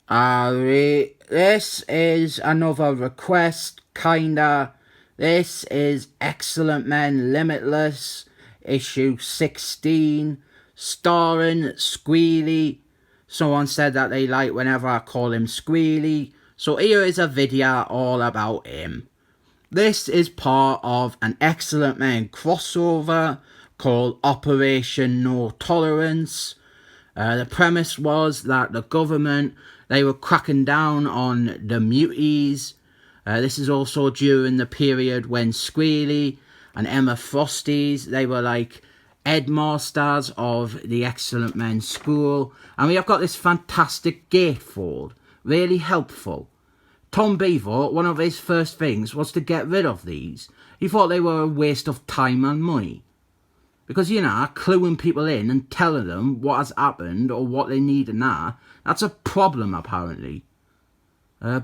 This is another request, kinda. This is Excellent Men Limitless, issue 16, starring Squealy. Someone said that they like whenever I call him Squealy, so here is a video all about him. This is part of an Excellent Men crossover called Operation No Tolerance. The premise was that the government, they were cracking down on the muties. This is also during the period when Squealy and Emma Frosties, they were like headmasters of the Excellent Men School. And we have got this fantastic gatefold, really helpful. Tom Beaver, one of his first things was to get rid of these. He thought they were a waste of time and money. Because, you know, cluing people in and telling them what has happened or what they need and that's a problem, apparently.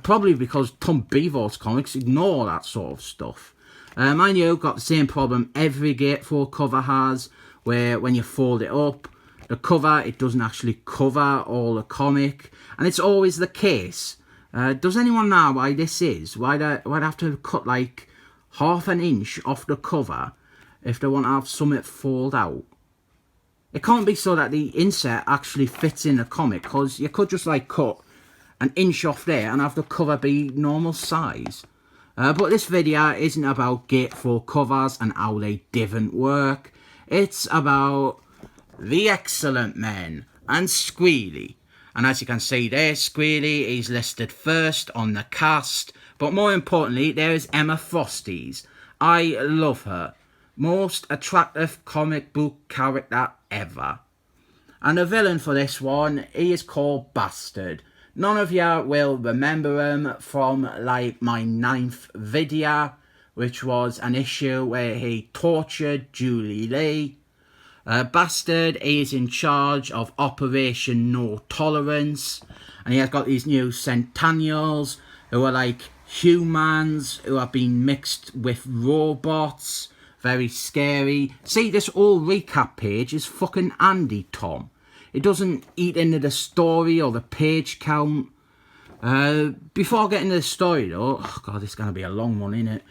Probably because Tom Beaver's comics ignore that sort of stuff. Mind you, got the same problem every gatefold cover has, where when you fold it up, the cover, it doesn't actually cover all the comic. And it's always the case. Does anyone know why this is? Why'd I have to cut like half an inch off the cover if they want to have something fold out? It can't be so that the insert actually fits in the comic, because you could just like cut an inch off there and have the cover be normal size. But this video isn't about gatefold covers and how they didn't work. It's about the Excellent Men and Squealy. And as you can see there, Squealy is listed first on the cast. But more importantly, there is Emma Frosties. I love her. Most attractive comic book character ever. And the villain for this one, he is called Bastard. None of you will remember him from like my 9th video, which was an issue where he tortured Julie Lee. Bastard is in charge of Operation No Tolerance, and he has got these new centennials who are like humans who have been mixed with robots. Very scary. See, this whole recap page is fucking handy, Tom. It doesn't eat into the story or the page count. Before getting to the story though, oh god, this is going to be a long one, isn't it?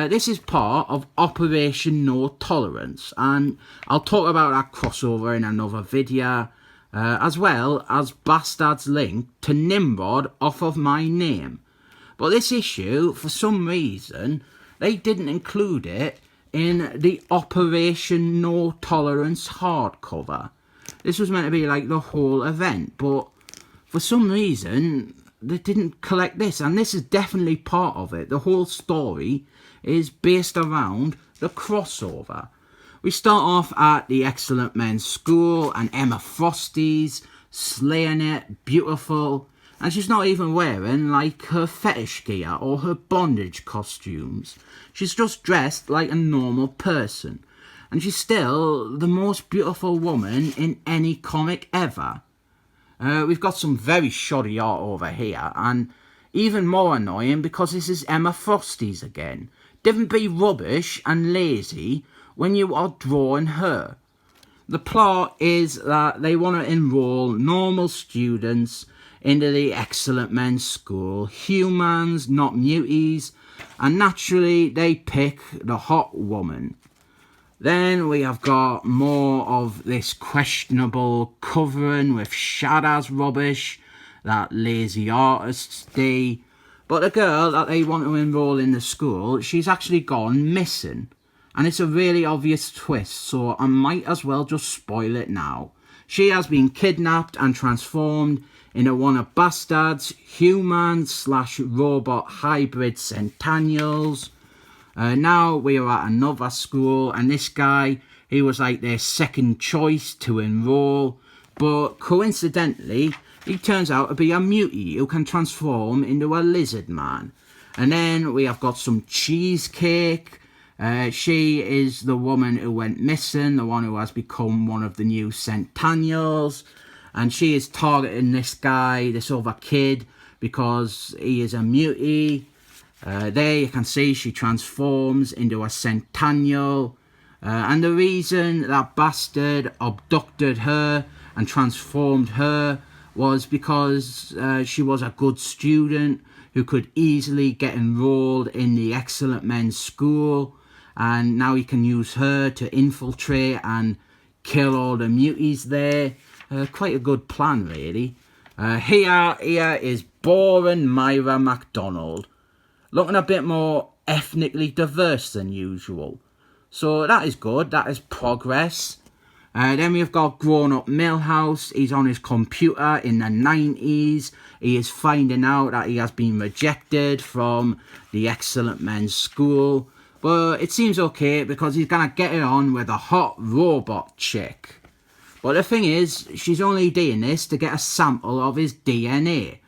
This is part of Operation No Tolerance, and I'll talk about that crossover in another video, as well as Bastard's link to Nimrod off of my name. But this issue, for some reason, they didn't include it in the Operation No Tolerance hardcover. This was meant to be like the whole event, but for some reason they didn't collect this, and this is definitely part of it. The whole story is based around the crossover. We start off at the Excellent Men's School and Emma Frosties slaying it, beautiful, and she's not even wearing like her fetish gear or her bondage costumes. She's just dressed like a normal person, and she's still the most beautiful woman in any comic ever. We've got some very shoddy art over here, and even more annoying because this is Emma Frosties again. Don't be rubbish and lazy when you are drawing her. The plot is that they want to enroll normal students into the Excellent Men's School, humans, not muties, and naturally they pick the hot woman. Then we have got more of this questionable covering with shadows rubbish that lazy artists do. But the girl that they want to enroll in the school, she's actually gone missing. And it's a really obvious twist, so I might as well just spoil it now. She has been kidnapped and transformed into one of Bastard's human/robot hybrid centennials. Now we are at another school, and this guy, he was like their second choice to enroll, but coincidentally he turns out to be a mutie who can transform into a lizard man. And then we have got some cheesecake. She is the woman who went missing, the one who has become one of the new centennials, and she is targeting this guy, this other kid, because he is a mutie. There you can see she transforms into a centennial, and the reason that Bastard abducted her and transformed her was because she was a good student who could easily get enrolled in the Excellent Men's School, and now he can use her to infiltrate and kill all the muties there. Quite a good plan, really. Here is boring Myra MacDonald, looking a bit more ethnically diverse than usual. So that is good, that is progress. Then we've got grown-up Millhouse. He's on his computer in the 90s. He is finding out that he has been rejected from the Excellent Men's School. But it seems okay because he's going to get it on with a hot robot chick. But the thing is, she's only doing this to get a sample of his DNA.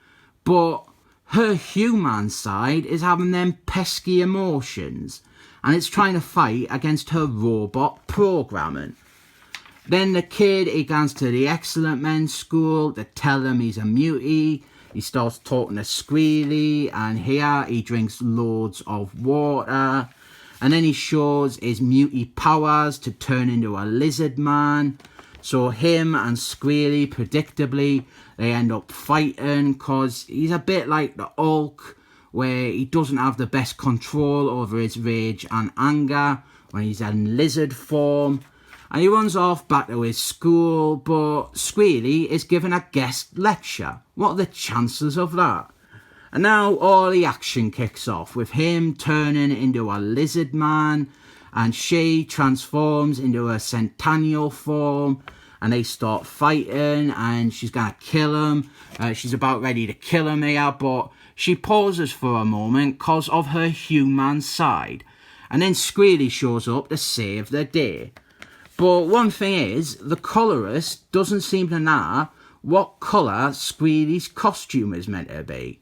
But her human side is having them pesky emotions. And it's trying to fight against her robot programming. Then the kid, he goes to the Excellent Men's School to tell him he's a mutie. He starts talking to Squealy, and here he drinks loads of water. And then he shows his mutie powers to turn into a lizard man. So him and Squealy, predictably, they end up fighting because he's a bit like the Hulk, where he doesn't have the best control over his rage and anger when he's in lizard form. And he runs off back to his school, but Squealy is giving a guest lecture. What are the chances of that? And now all the action kicks off, with him turning into a lizard man, and she transforms into a centennial form, and they start fighting, and she's going to kill him. She's about ready to kill him here, but she pauses for a moment because of her human side. And then Squealy shows up to save the day. But one thing is, the colourist doesn't seem to know what colour Squealy's costume is meant to be.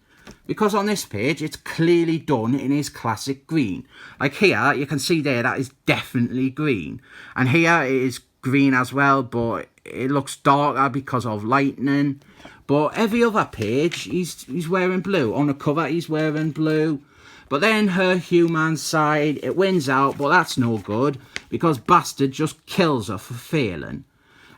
Because on this page, it's clearly done in his classic green. Like here, you can see there, that is definitely green. And here it is green as well, but it looks darker because of lightning. But every other page, he's wearing blue. On the cover, he's wearing blue. But then her human side, it wins out, but that's no good, because Bastard just kills her for failing.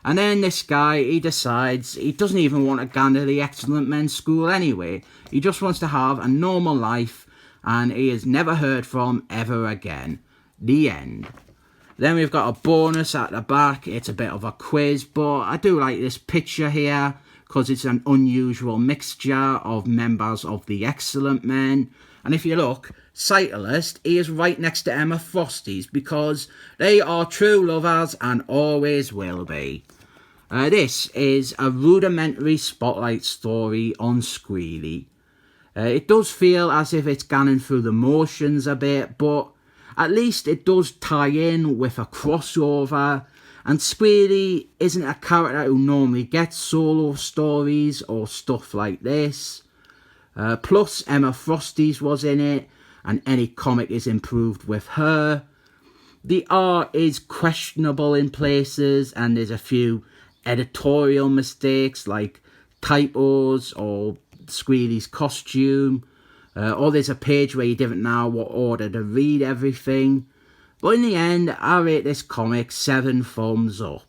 And then this guy, he decides he doesn't even want to go to the Excellent Men's School anyway. He just wants to have a normal life, and he is never heard from ever again. The end. Then we've got a bonus at the back. It's a bit of a quiz, but I do like this picture here, because it's an unusual mixture of members of the Excellent Men. And if you look, Cyclist, he is right next to Emma Frosty's, because they are true lovers and always will be. This is a rudimentary spotlight story on Squealy. It does feel as if it's going through the motions a bit, but at least it does tie in with a crossover. And Squealy isn't a character who normally gets solo stories or stuff like this. Plus Emma Frosty's was in it, and any comic is improved with her. The art is questionable in places, and there's a few editorial mistakes like typos or Squealy's costume. Or there's a page where you didn't know what order to read everything. But in the end, I rate this comic 7 thumbs up.